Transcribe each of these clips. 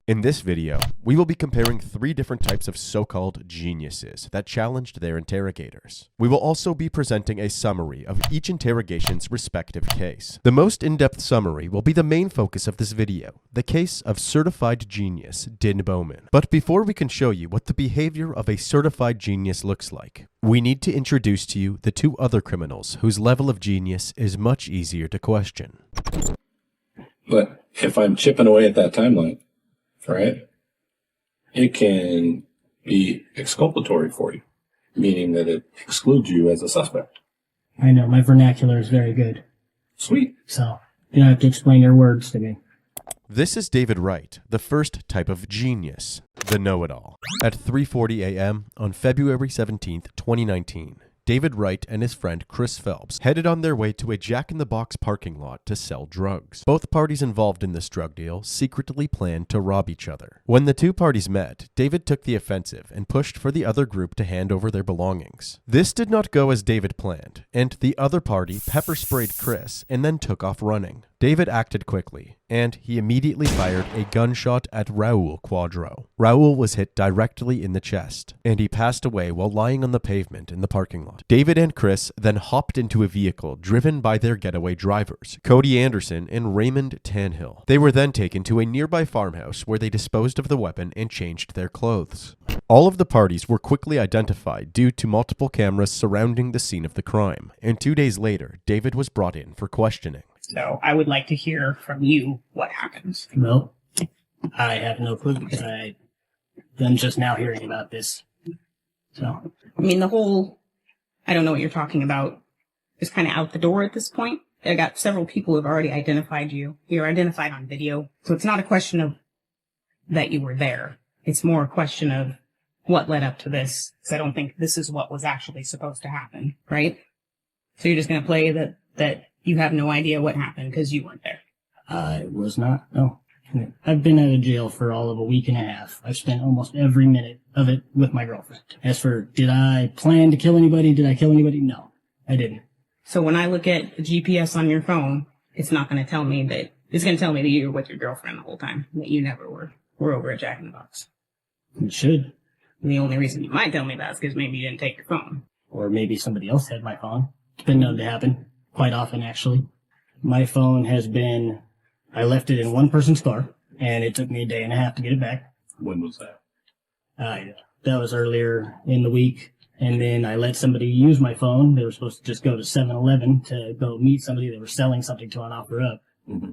In this video, we will be comparing 3 different types of so-called geniuses that challenged their interrogators. We will also be presenting a summary of each interrogation's respective case. The most in-depth summary will be the main focus of this video, the case of certified genius Den Bowman. But before we can show you what the behavior of a certified genius looks like, we need to introduce to you the 2 other criminals whose level of genius is much easier to question. But if I'm chipping away at that timeline, right, it can be exculpatory for you, meaning that it excludes you as a suspect. I know, my vernacular is very good. Sweet. So, you don't have to explain your words to me. This is David Wright, the first type of genius, the know-it-all. At 3:40 a.m. on February 17th, 2019, David Wright and his friend Chris Phelps headed on their way to a Jack-in-the-Box parking lot to sell drugs. Both parties involved in this drug deal secretly planned to rob each other. When the 2 parties met, David took the offensive and pushed for the other group to hand over their belongings. This did not go as David planned, and the other party pepper-sprayed Chris and then took off running. David acted quickly, and he immediately fired a gunshot at Raul Quadro. Raul was hit directly in the chest, and he passed away while lying on the pavement in the parking lot. David and Chris then hopped into a vehicle driven by their getaway drivers, Cody Anderson and Raymond Tanhill. They were then taken to a nearby farmhouse where they disposed of the weapon and changed their clothes. All of the parties were quickly identified due to multiple cameras surrounding the scene of the crime, and 2 days later, David was brought in for questioning. So I would like to hear from you what happens. Well, I have no clue because I'm just now hearing about this. So, I mean, I don't know what you're talking about, is kind of out the door at this point. I got several people who have already identified you. You're identified on video. So it's not a question of that you were there. It's more a question of what led up to this. Because I don't think this is what was actually supposed to happen, right? So you're just going to play that you have no idea what happened because you weren't there. I was not, no. I've been out of jail for all of a week and a half. I've spent almost every minute of it with my girlfriend. As for, did I plan to kill anybody? Did I kill anybody? No, I didn't. So when I look at the GPS on your phone, it's not going to tell me that, it's going to tell me that you were with your girlfriend the whole time, that you never were over at Jack in the Box. It should. And the only reason you might tell me that is because maybe you didn't take your phone. Or maybe somebody else had my phone. It's been known to happen. Quite often, actually. My phone has been, I left it in one person's car, and it took me a day and a half to get it back. When was that? That was earlier in the week. And then I let somebody use my phone. They were supposed to just go to 7-Eleven to go meet somebody. They were selling something to an offer up. Mm-hmm.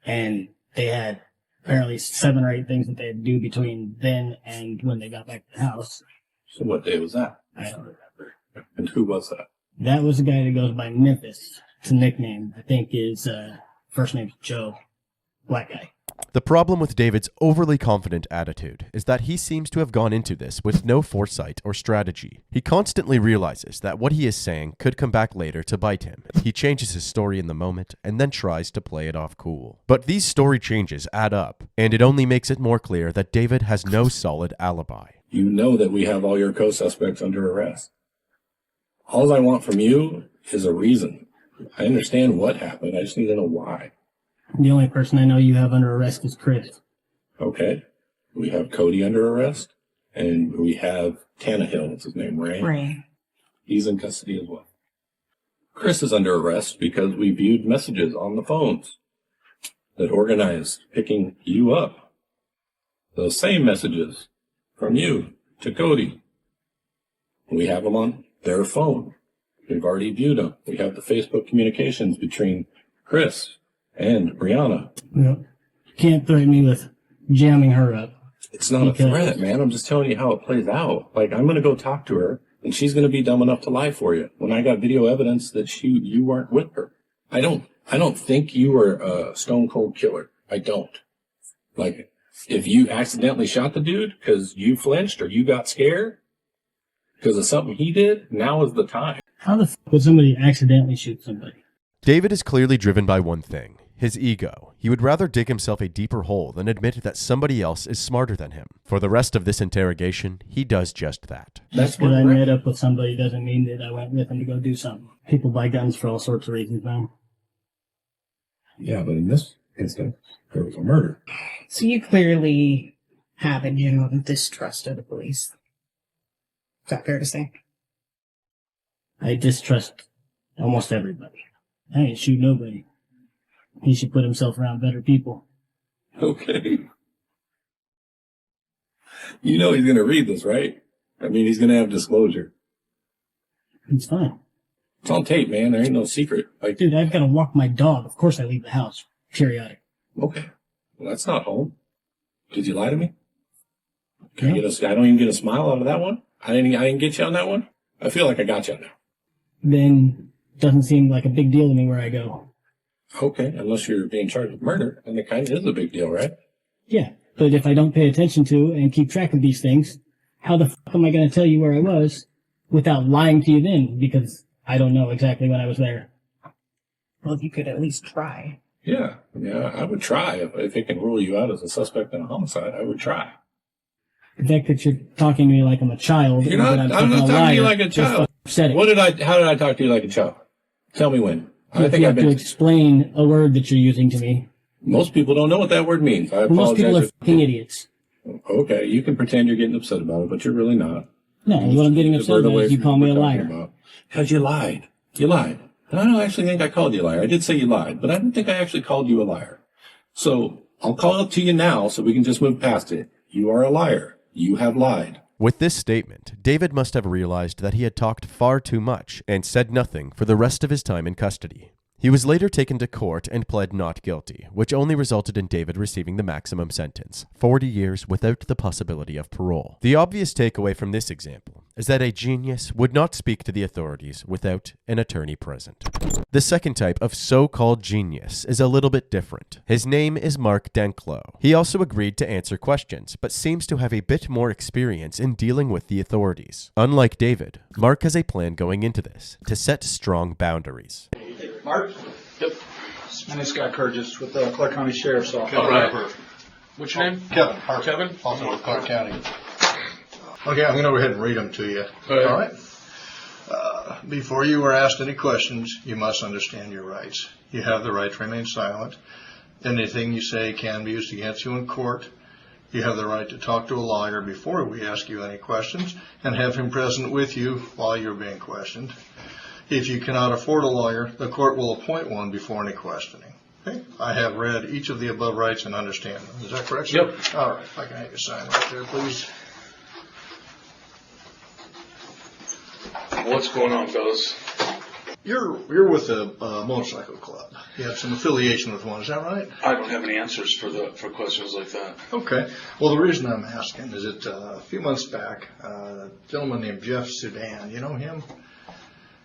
And they had apparently 7 or 8 things that they had to do between then and when they got back to the house. So what day was that? I don't remember. And who was that? That was a guy that goes by Memphis. It's a nickname. I think his first name's Joe. Black guy. The problem with David's overly confident attitude is that he seems to have gone into this with no foresight or strategy. He constantly realizes that what he is saying could come back later to bite him. He changes his story in the moment and then tries to play it off cool. But these story changes add up, and it only makes it more clear that David has no solid alibi. You know that we have all your co-suspects under arrest. All I want from you is a reason. I understand what happened. I just need to know why. The only person I know you have under arrest is Chris. Okay. We have Cody under arrest, and we have Tannehill. What's his name? Ray? Ray. He's in custody as well. Chris is under arrest because we viewed messages on the phones that organized picking you up. Those same messages from you to Cody. We have them on their phone. We've already viewed them. We have the Facebook communications between Chris and Brianna. Yep. You can't threaten me with jamming her up. It's not a threat, man. I'm just telling you how it plays out. Like, I'm going to go talk to her, and she's going to be dumb enough to lie for you when I got video evidence that you weren't with her. I don't think you were a stone cold killer. I don't. Like, if you accidentally shot the dude because you flinched or you got scared because of something he did, now is the time. How the f*** would somebody accidentally shoot somebody? David is clearly driven by one thing, his ego. He would rather dig himself a deeper hole than admit that somebody else is smarter than him. For the rest of this interrogation, he does just that. Just because I met up with somebody doesn't mean that I went with them to go do something. People buy guns for all sorts of reasons, man. Yeah, but in this instant there was a murder. So you clearly have a general distrust of the police. Is that fair to say? I distrust almost everybody. I ain't shoot nobody. He should put himself around better people. Okay. You know he's going to read this, right? I mean, he's going to have disclosure. It's fine. It's on tape, man. There ain't no secret. Like, Dude, I've got to walk my dog. Of course I leave the house. Periodic. okay. Well, that's not home. Did you lie to me? Yeah. I don't even get a smile out of that one? I didn't get you on that one? I feel like I got you on that. Then doesn't seem like a big deal to me where I go. Okay, unless you're being charged with murder, and it kind of is a big deal, right? Yeah, but if I don't pay attention to and keep track of these things, how the fuck am I going to tell you where I was without lying to you then? Because I don't know exactly when I was there. Well, you could at least try. Yeah, I would try. If it can rule you out as a suspect in a homicide, I would try. The fact that you're talking to me like I'm a child. You're not. I'm not talking to you like a child. Upsetting. How did I talk to you like a child? Tell me when. You have to explain a word that you're using to me. Most people don't know what that word means. I apologize. Most people are fucking idiots. Okay, you can pretend you're getting upset about it, but you're really not. No, what I'm getting upset about is you call me a liar. Because you lied. You lied. And I don't actually think I called you a liar. I did say you lied, but I don't think I actually called you a liar. So I'll call it to you now so we can just move past it. You are a liar. You have lied. With this statement, David must have realized that he had talked far too much and said nothing for the rest of his time in custody. He was later taken to court and pled not guilty, which only resulted in David receiving the maximum sentence, 40 years without the possibility of parole. The obvious takeaway from this example is that a genius would not speak to the authorities without an attorney present. The second type of so-called genius is a little bit different. His name is Mark Denlo. He also agreed to answer questions, but seems to have a bit more experience in dealing with the authorities. Unlike David, Mark has a plan going into this to set strong boundaries. Mark? Yep. My name's Scott Curtis with the Clark County Sheriff's Office. All right. What's your name? Kevin. Kevin? Also with Clark County. Okay, I'm going to go ahead and read them to you. All right. All right? Before you are asked any questions, you must understand your rights. You have the right to remain silent. Anything you say can be used against you in court. You have the right to talk to a lawyer before we ask you any questions and have him present with you while you're being questioned. If you cannot afford a lawyer, the court will appoint one before any questioning. Okay? I have read each of the above rights and understand them. Is that correct, sir? Yep. All right. If I can have you sign right there, please. What's going on, fellas? You're with a motorcycle club. You have some affiliation with one. Is that right? I don't have any answers for questions like that. Okay. Well, the reason I'm asking is that a few months back, a gentleman named Jeff Sudan, you know him?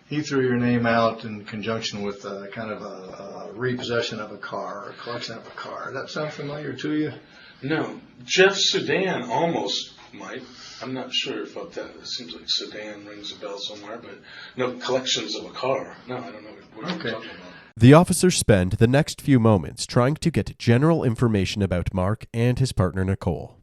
He threw your name out in conjunction with kind of a repossession of a car, or collection of a car. Does that sound familiar to you? No. Jeff Sudan almost might. I'm not sure about that. It seems like Sudan rings a bell somewhere, but no collections of a car. No, I don't know what you're talking about. The officers spend the next few moments trying to get general information about Mark and his partner Nicole.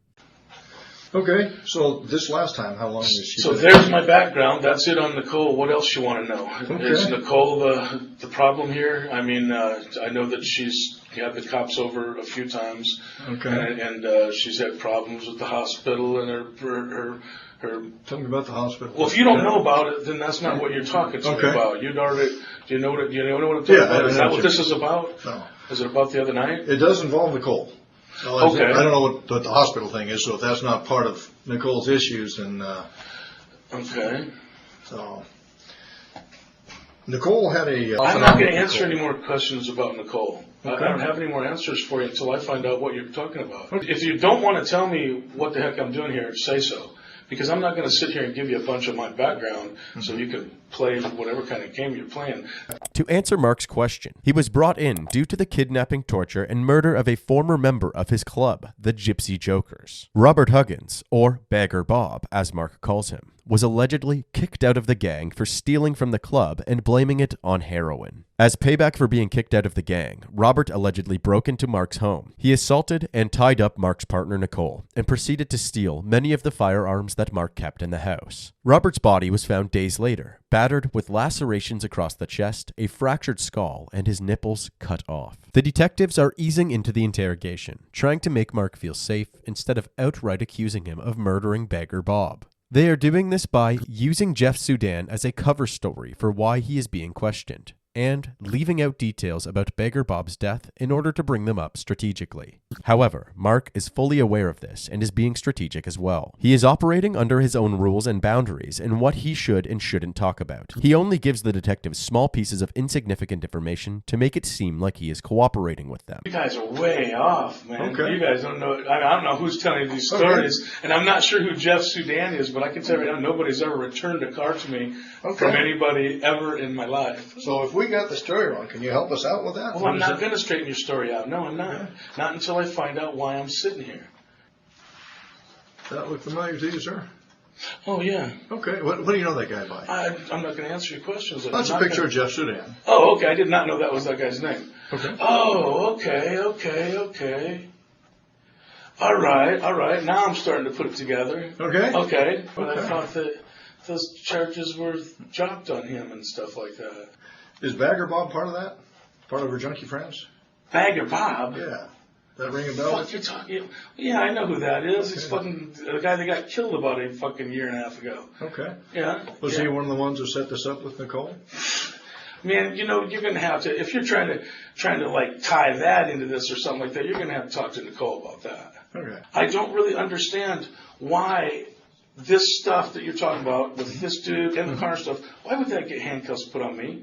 Okay, so this last time, how long was she? So there's my background. That's it on Nicole. What else you want to know? Okay. Is Nicole the problem here? I mean, I know that she's had the cops over a few times. Okay. And she's had problems with the hospital and her. Tell me about the hospital. Well, if you don't know about it, then that's not what you're talking to me about. You'd already. Do you know what I'm talking about? Is that what this is about? No. Is it about the other night? It does involve Nicole. So Okay. I don't know what the hospital thing is, so if that's not part of Nicole's issues, then Okay. so Nicole had a. I'm not going to answer any more questions about Nicole. Okay. I don't have any more answers for you until I find out what you're talking about. If you don't want to tell me what the heck I'm doing here, say so. Because I'm not going to sit here and give you a bunch of my background so you can play whatever kind of game you're playing. To answer Mark's question, he was brought in due to the kidnapping, torture, and murder of a former member of his club, the Gypsy Jokers. Robert Huggins, or Bagger Bob, as Mark calls him, was allegedly kicked out of the gang for stealing from the club and blaming it on heroin. As payback for being kicked out of the gang, Robert allegedly broke into Mark's home. He assaulted and tied up Mark's partner Nicole and proceeded to steal many of the firearms that Mark kept in the house. Robert's body was found days later, battered with lacerations across the chest, a fractured skull, and his nipples cut off. The detectives are easing into the interrogation, trying to make Mark feel safe instead of outright accusing him of murdering Beggar Bob. They are doing this by using Jeff Sudan as a cover story for why he is being questioned, and leaving out details about Beggar Bob's death in order to bring them up strategically. However, Mark is fully aware of this and is being strategic as well. He is operating under his own rules and boundaries in what he should and shouldn't talk about. He only gives the detectives small pieces of insignificant information to make it seem like he is cooperating with them. You guys are way off, man. Okay. You guys don't know. I don't know who's telling you these stories, and I'm not sure who Jeff Sudan is, but I can tell you right now, nobody's ever returned a car to me from anybody ever in my life. So if we got the story wrong, can you help us out with that? Well, I'm not going to straighten your story out. No, I'm not. Okay. Not until I find out why I'm sitting here. That look familiar to you, sir? Oh, yeah. Okay. What do you know that guy by? I'm not going to answer your questions. That's a picture of Jeff Sudan. Oh, okay. I did not know that was that guy's name. Okay. Oh, okay. All right. Now I'm starting to put it together. Okay. But I thought that those charges were dropped on him and stuff like that. Is Bagger Bob part of that? Part of her junkie friends? Bagger Bob? Yeah. That ring a bell? Fuck, you're talking. Yeah, I know who that is. Okay. He's fucking the guy that got killed about a fucking year and a half ago. Okay. Yeah. Was he one of the ones who set this up with Nicole? Man, you know, you're gonna have to, if you're trying to like tie that into this or something like that, you're gonna have to talk to Nicole about that. Okay. I don't really understand why this stuff that you're talking about with this dude and the car stuff, why would that get handcuffs put on me?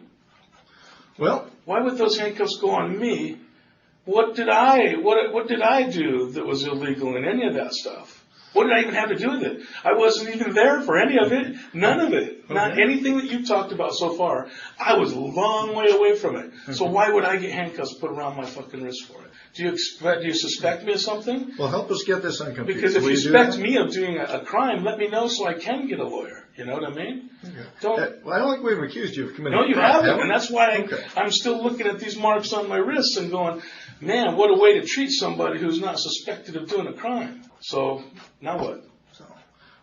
Well, why would those handcuffs go on me? What did I do that was illegal in any of that stuff? What did I even have to do with it? I wasn't even there for any of it. None of it. Okay. Not anything that you've talked about so far. I was a long way away from it. So why would I get handcuffs put around my fucking wrist for it? Do you suspect me of something? Well, help us get this unconfused. Because if you suspect me of doing a crime, let me know so I can get a lawyer. You know what I mean? Okay. Well, I don't think we've accused you of committing a crime. No, you haven't. And that's why I'm still looking at these marks on my wrists and going, man, what a way to treat somebody who's not suspected of doing a crime. So, now what?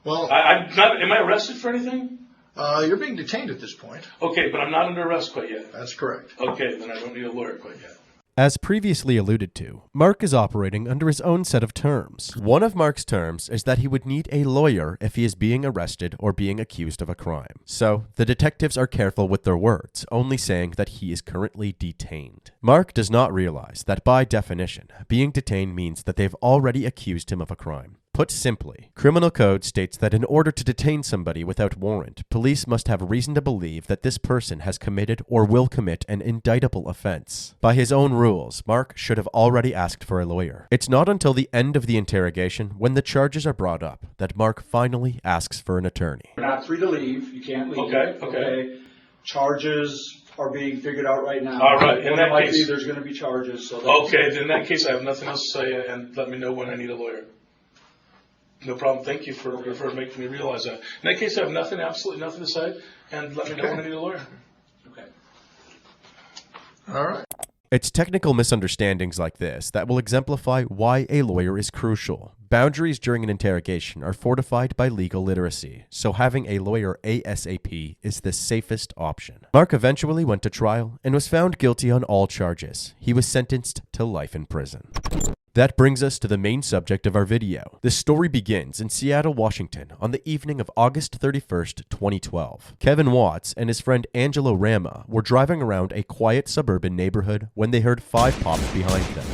Well, I'm not. Am I arrested for anything? You're being detained at this point. Okay, but I'm not under arrest quite yet. That's correct. Okay, then I don't need a lawyer quite yet. As previously alluded to, Mark is operating under his own set of terms. One of Mark's terms is that he would need a lawyer if he is being arrested or being accused of a crime. So, the detectives are careful with their words, only saying that he is currently detained. Mark does not realize that by definition, being detained means that they've already accused him of a crime. Put simply, criminal code states that in order to detain somebody without warrant, police must have reason to believe that this person has committed or will commit an indictable offense. By his own rules, Mark should have already asked for a lawyer. It's not until the end of the interrogation, when the charges are brought up, that Mark finally asks for an attorney. You're not free to leave. You can't leave. Okay. Charges are being figured out right now. All right. In that case, there's going to be charges. So okay. In that case, I have nothing else to say, and let me know when I need a lawyer. No problem. Thank you for making me realize that. In that case, I have absolutely nothing to say, and let me know when I need a lawyer. Okay. All right. It's technical misunderstandings like this that will exemplify why a lawyer is crucial. Boundaries during an interrogation are fortified by legal literacy, so having a lawyer ASAP is the safest option. Mark eventually went to trial and was found guilty on all charges. He was sentenced to life in prison. That brings us to the main subject of our video. The story begins in Seattle, Washington on the evening of August 31st, 2012. Kevin Watts and his friend Angelo Rama were driving around a quiet suburban neighborhood when they heard 5 pops behind them.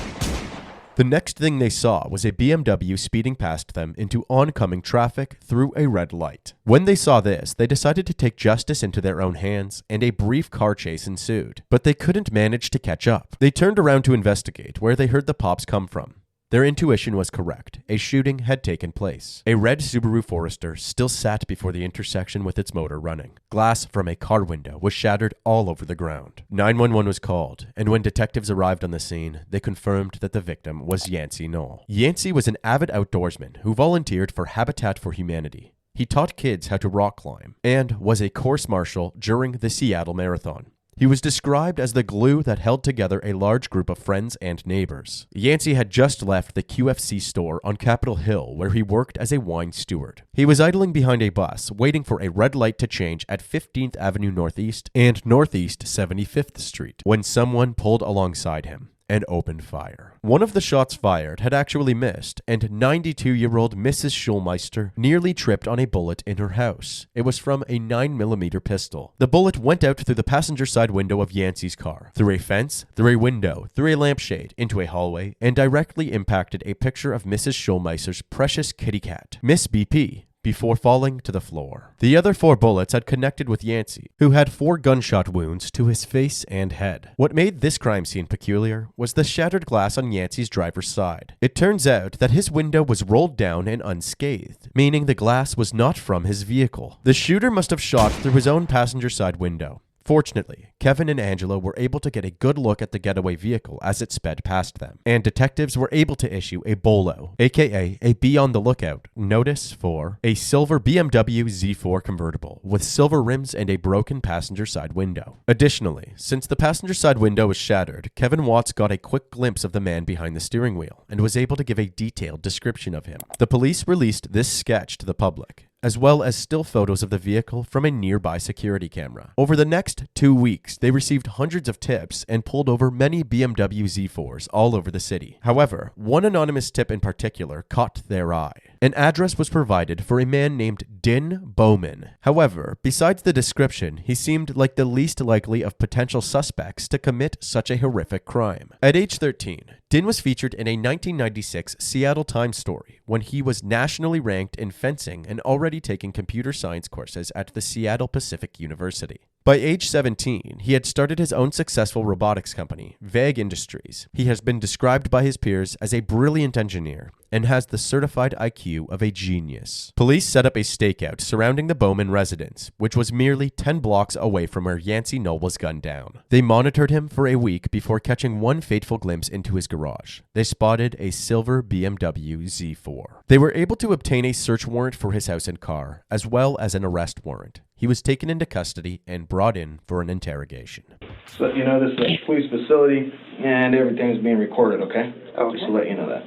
The next thing they saw was a BMW speeding past them into oncoming traffic through a red light. When they saw this, they decided to take justice into their own hands, and a brief car chase ensued. But they couldn't manage to catch up. They turned around to investigate where they heard the pops come from. Their intuition was correct. A shooting had taken place. A red Subaru Forester still sat before the intersection with its motor running. Glass from a car window was shattered all over the ground. 911 was called, and when detectives arrived on the scene, they confirmed that the victim was Yancey Knoll. Yancey was an avid outdoorsman who volunteered for Habitat for Humanity. He taught kids how to rock climb and was a course marshal during the Seattle Marathon. He was described as the glue that held together a large group of friends and neighbors. Yancey had just left the QFC store on Capitol Hill where he worked as a wine steward. He was idling behind a bus, waiting for a red light to change at 15th Avenue Northeast and Northeast 75th Street, when someone pulled alongside him and opened fire. One of the shots fired had actually missed, and 92-year-old Mrs. Schulmeister nearly tripped on a bullet in her house. It was from a 9mm pistol. The bullet went out through the passenger side window of Yancey's car, through a fence, through a window, through a lampshade, into a hallway, and directly impacted a picture of Mrs. Schulmeister's precious kitty cat, Miss BP, before falling to the floor. The other 4 bullets had connected with Yancey, who had 4 gunshot wounds to his face and head. What made this crime scene peculiar was the shattered glass on Yancey's driver's side. It turns out that his window was rolled down and unscathed, meaning the glass was not from his vehicle. The shooter must have shot through his own passenger side window. Fortunately, Kevin and Angela were able to get a good look at the getaway vehicle as it sped past them, and detectives were able to issue a BOLO, aka a be on the lookout, notice for a silver BMW Z4 convertible with silver rims and a broken passenger side window. Additionally, since the passenger side window was shattered, Kevin Watts got a quick glimpse of the man behind the steering wheel and was able to give a detailed description of him. The police released this sketch to the public, as well as still photos of the vehicle from a nearby security camera. Over the next 2 weeks, they received hundreds of tips and pulled over many BMW Z4s all over the city. However, one anonymous tip in particular caught their eye. An address was provided for a man named Den Bowman. However, besides the description, he seemed like the least likely of potential suspects to commit such a horrific crime. At age 13, Den was featured in a 1996 Seattle Times story when he was nationally ranked in fencing and already taking computer science courses at the Seattle Pacific University. By age 17, he had started his own successful robotics company, Vague Industries. He has been described by his peers as a brilliant engineer and has the certified IQ of a genius. Police set up a stakeout surrounding the Bowman residence, which was merely 10 blocks away from where Yancey Knoll was gunned down. They monitored him for a week before catching one fateful glimpse into his garage. They spotted a silver BMW Z4. They were able to obtain a search warrant for his house and car, as well as an arrest warrant. He was taken into custody and brought in for an interrogation. So, you know, this is a police facility, and everything's being recorded, okay? Just to let you know that.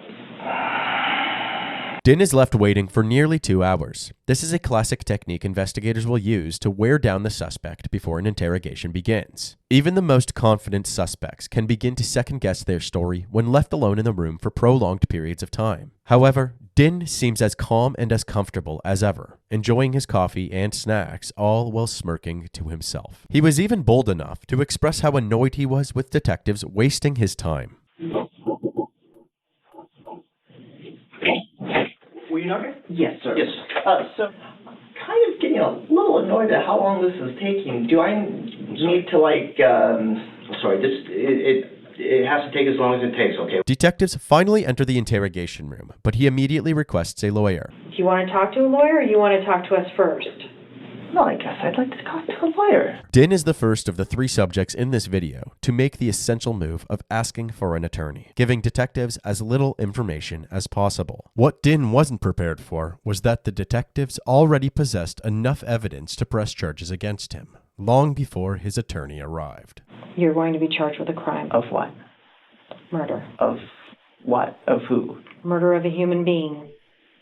Den is left waiting for nearly 2 hours. This is a classic technique investigators will use to wear down the suspect before an interrogation begins. Even the most confident suspects can begin to second-guess their story when left alone in the room for prolonged periods of time. However, Den seems as calm and as comfortable as ever, enjoying his coffee and snacks, all while smirking to himself. He was even bold enough to express how annoyed he was with detectives wasting his time. Were you knocking? Yes, sir. Yes. So, kind of getting a little annoyed at how long this is taking. Do I need to, it has to take as long as it takes, okay? Detectives finally enter the interrogation room, but he immediately requests a lawyer. Do you want to talk to a lawyer or you want to talk to us first? No, I guess I'd like to talk to a lawyer. Den is the first of the 3 subjects in this video to make the essential move of asking for an attorney, giving detectives as little information as possible. What Den wasn't prepared for was that the detectives already possessed enough evidence to press charges against him, long before his attorney arrived. You're going to be charged with a crime. Of what? Murder. Of what? Of who? Murder of a human being.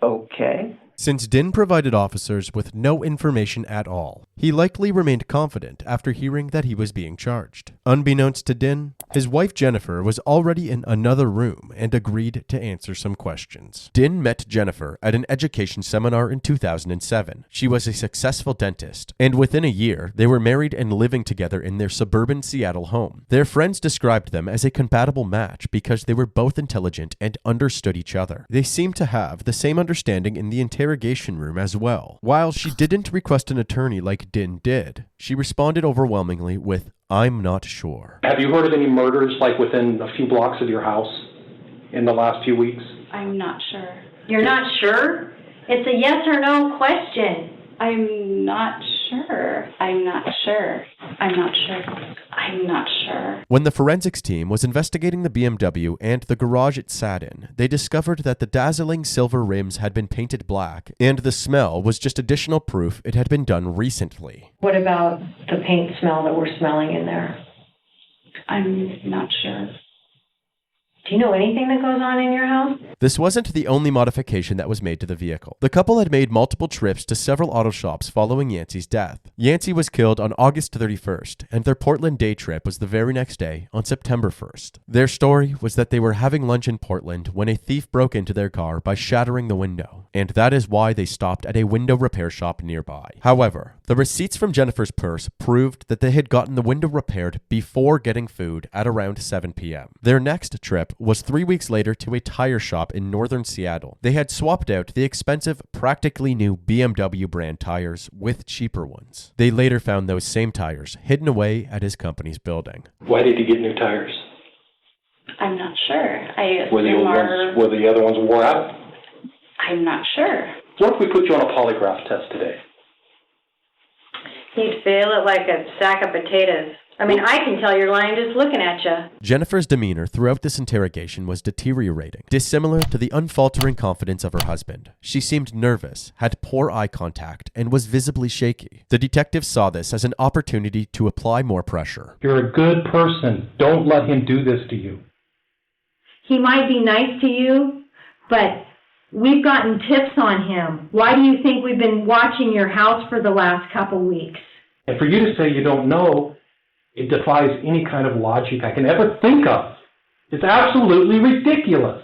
Okay. Since Den provided officers with no information at all, he likely remained confident after hearing that he was being charged. Unbeknownst to Den, his wife Jennifer was already in another room and agreed to answer some questions. Den met Jennifer at an education seminar in 2007. She was a successful dentist, and within a year, they were married and living together in their suburban Seattle home. Their friends described them as a compatible match because they were both intelligent and understood each other. They seemed to have the same understanding in the interrogation room as well. While she didn't request an attorney like Den did, she responded overwhelmingly with, "I'm not sure." Have you heard of any murders like within a few blocks of your house in the last few weeks? I'm not sure. You're not sure? It's a yes or no question. I'm not sure. I'm not sure. I'm not sure. I'm not sure. When the forensics team was investigating the BMW and the garage it sat in, they discovered that the dazzling silver rims had been painted black, and the smell was just additional proof it had been done recently. What about the paint smell that we're smelling in there? I'm not sure. Do you know anything that goes on in your house? This wasn't the only modification that was made to the vehicle. The couple had made multiple trips to several auto shops following Yancey's death. Yancey was killed on August 31st, and their Portland day trip was the very next day, on September 1st. Their story was that they were having lunch in Portland when a thief broke into their car by shattering the window, and that is why they stopped at a window repair shop nearby. However, the receipts from Jennifer's purse proved that they had gotten the window repaired before getting food at around 7 p.m. Their next trip was 3 weeks later to a tire shop in northern Seattle. They had swapped out the expensive, practically new BMW brand tires with cheaper ones. They later found those same tires hidden away at his company's building. Why did you get new tires? I'm not sure. Were the other ones wore out? I'm not sure. What if we put you on a polygraph test today? You'd fail it like a sack of potatoes. I mean, I can tell you're lying just looking at you. Jennifer's demeanor throughout this interrogation was deteriorating, dissimilar to the unfaltering confidence of her husband. She seemed nervous, had poor eye contact, and was visibly shaky. The detective saw this as an opportunity to apply more pressure. You're a good person. Don't let him do this to you. He might be nice to you, but we've gotten tips on him. Why do you think we've been watching your house for the last couple weeks? And for you to say you don't know, it defies any kind of logic I can ever think of. It's absolutely ridiculous.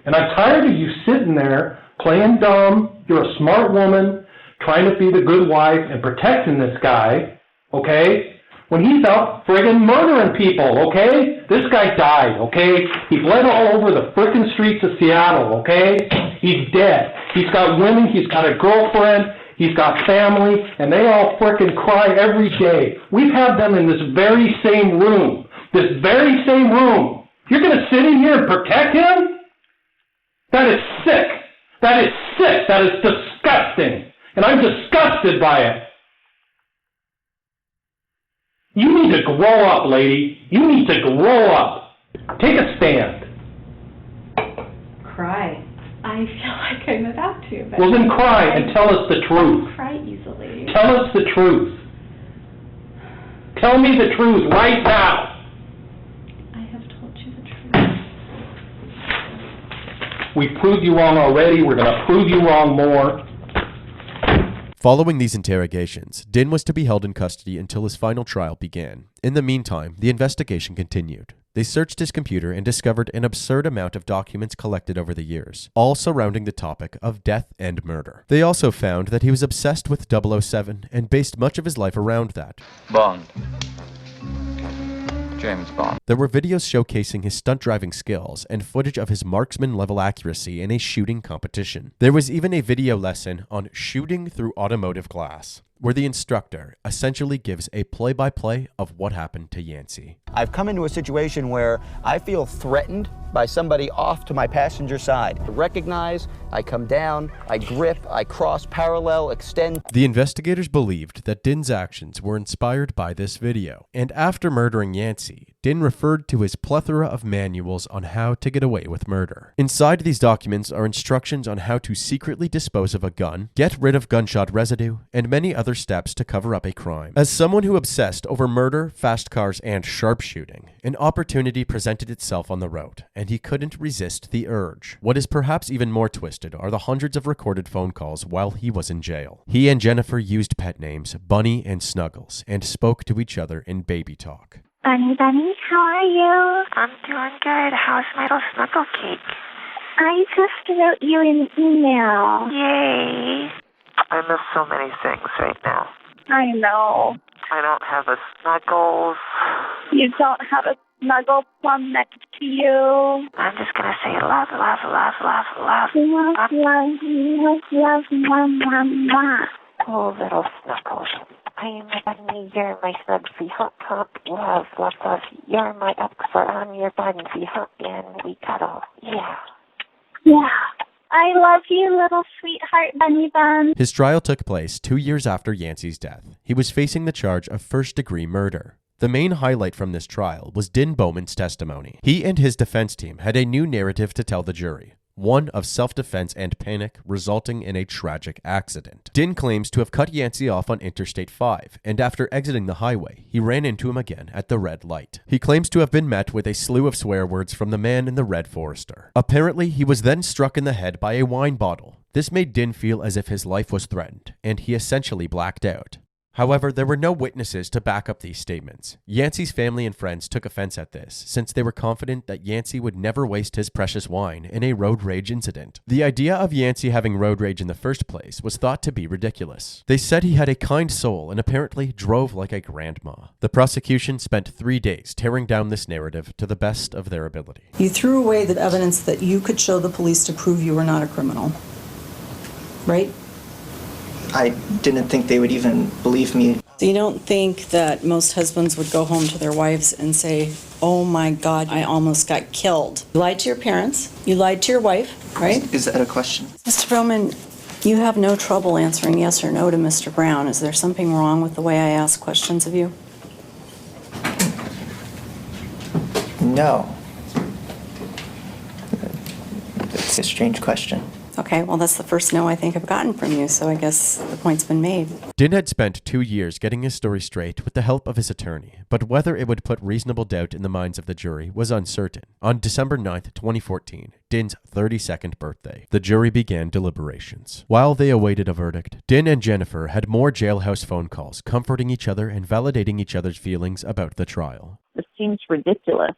And I'm tired of you sitting there playing dumb. You're a smart woman trying to be the good wife and protecting this guy, okay? When he's out friggin' murdering people, okay? This guy died, okay? He bled all over the frickin' streets of Seattle, okay? He's dead. He's got women, he's got a girlfriend, he's got family, and they all frickin' cry every day. We've had them in this very same room. This very same room. You're gonna sit in here and protect him? That is sick. That is sick. That is disgusting. And I'm disgusted by it. You need to grow up, lady. You need to grow up. Take a stand. Cry. I feel like I'm about to. But Well, then cry and tell us the truth. I cry easily. Tell us the truth. Tell me the truth right now. I have told you the truth. We proved you wrong already. We're going to prove you wrong more. Following these interrogations, Din was to be held in custody until his final trial began. In the meantime, the investigation continued. They searched his computer and discovered an absurd amount of documents collected over the years, all surrounding the topic of death and murder. They also found that he was obsessed with 007 and based much of his life around that. Bond. James Bond. There were videos showcasing his stunt driving skills and footage of his marksman-level accuracy in a shooting competition. There was even a video lesson on shooting through automotive glass, where the instructor essentially gives a play-by-play of what happened to Yancey. I've come into a situation where I feel threatened by somebody off to my passenger side. I recognize, I come down, I grip, I cross parallel, extend. The investigators believed that Din's actions were inspired by this video, and after murdering Yancey, Din referred to his plethora of manuals on how to get away with murder. Inside these documents are instructions on how to secretly dispose of a gun, get rid of gunshot residue, and many other steps to cover up a crime. As someone who obsessed over murder, fast cars, and sharpshooting, an opportunity presented itself on the road, and he couldn't resist the urge. What is perhaps even more twisted are the hundreds of recorded phone calls while he was in jail. He and Jennifer used pet names Bunny and Snuggles and spoke to each other in baby talk. Bunny, Bunny, how are you? I'm doing good. How's my little snuggle cake? I just wrote you an email. Yay. I miss so many things right now. I know. I don't have a Snuggles. You don't have a Snuggle plum next to you. I'm just going to say love, love, love, love, love. Love, love, love, love, love, love, love. Oh, little Snuggles. I am a bunny, you're my snugsy, hump, hump, love, love, love. You're my up for I'm your bunsy, hump, and we cuddle. Yeah. Yeah. I love you, little sweetheart bunny bun. His trial took place 2 years after Yancey's death. He was facing the charge of first-degree murder. The main highlight from this trial was Den Bowman's testimony. He and his defense team had a new narrative to tell the jury, one of self-defense and panic resulting in a tragic accident. Den claims to have cut Yancey off on Interstate 5, and after exiting the highway, he ran into him again at the red light. He claims to have been met with a slew of swear words from the man in the red Forester. Apparently, he was then struck in the head by a wine bottle. This made Den feel as if his life was threatened, and he essentially blacked out. However, there were no witnesses to back up these statements. Yancey's family and friends took offense at this, since they were confident that Yancey would never waste his precious wine in a road rage incident. The idea of Yancey having road rage in the first place was thought to be ridiculous. They said he had a kind soul and apparently drove like a grandma. The prosecution spent 3 days tearing down this narrative to the best of their ability. You threw away the evidence that you could show the police to prove you were not a criminal, right? I didn't think they would even believe me. So you don't think that most husbands would go home to their wives and say, oh my God, I almost got killed. You lied to your parents, you lied to your wife, right? Is that a question? Mr. Bowman, you have no trouble answering yes or no to Mr. Brown. Is there something wrong with the way I ask questions of you? No. It's a strange question. Okay, well, that's the first no I think I've gotten from you, so I guess the point's been made. Den had spent 2 years getting his story straight with the help of his attorney, but whether it would put reasonable doubt in the minds of the jury was uncertain. On December 9th, 2014, Den's 32nd birthday, the jury began deliberations. While they awaited a verdict, Den and Jennifer had more jailhouse phone calls, comforting each other and validating each other's feelings about the trial. This seems ridiculous.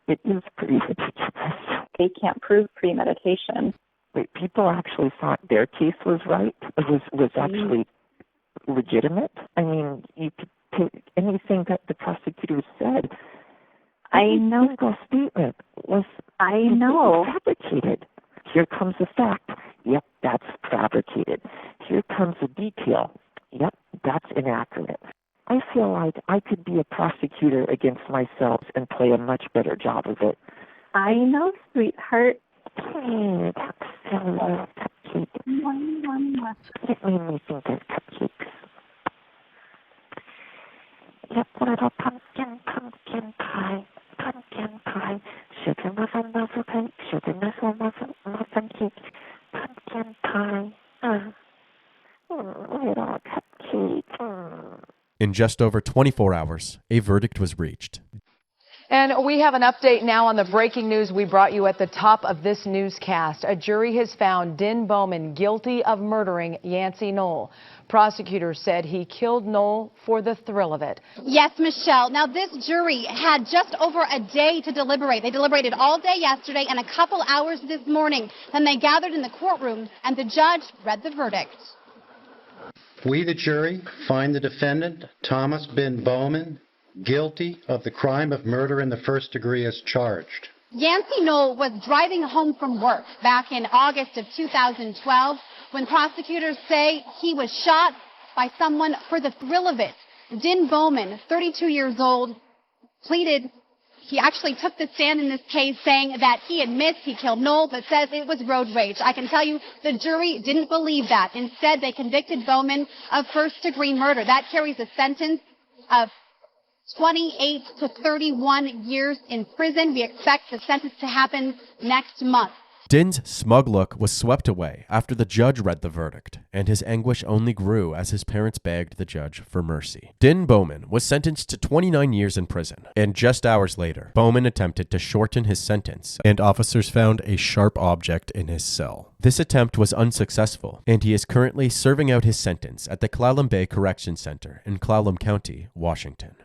It is pretty ridiculous. They can't prove premeditation. Wait, people actually thought their case was right? Was actually legitimate? I mean, you could take anything that the prosecutor said. I know. The statement was fabricated. Here comes a fact. Yep, that's fabricated. Here comes a detail. Yep, that's inaccurate. I feel like I could be a prosecutor against myself and play a much better job of it. I know, sweetheart. That's so love cupcake. It made me think of cupcakes. Yep, little pumpkin pie, sugar muffin cake, sugar muffin cake, pumpkin pie. Little cupcake. In just over 24 hours, a verdict was reached. And we have an update now on the breaking news we brought you at the top of this newscast. A jury has found Den Bowman guilty of murdering Yancey Knoll. Prosecutors said he killed Knoll for the thrill of it. Yes, Michelle. Now, this jury had just over a day to deliberate. They deliberated all day yesterday and a couple hours this morning. Then they gathered in the courtroom and the judge read the verdict. We, the jury, find the defendant, Thomas Ben Bowman, guilty of the crime of murder in the first degree as charged. Yancey Knoll was driving home from work back in August of 2012 when prosecutors say he was shot by someone for the thrill of it. Den Bowman, 32 years old, pleaded. He actually took the stand in this case saying that he admits he killed Knoll, but says it was road rage. I can tell you the jury didn't believe that. Instead, they convicted Bowman of first-degree murder. That carries a sentence of 28 to 31 years in prison. We expect the sentence to happen next month. Den's smug look was swept away after the judge read the verdict, and his anguish only grew as his parents begged the judge for mercy. Den Bowman was sentenced to 29 years in prison, and just hours later, Bowman attempted to shorten his sentence, and officers found a sharp object in his cell. This attempt was unsuccessful, and he is currently serving out his sentence at the Clallam Bay Correction Center in Clallam County, Washington.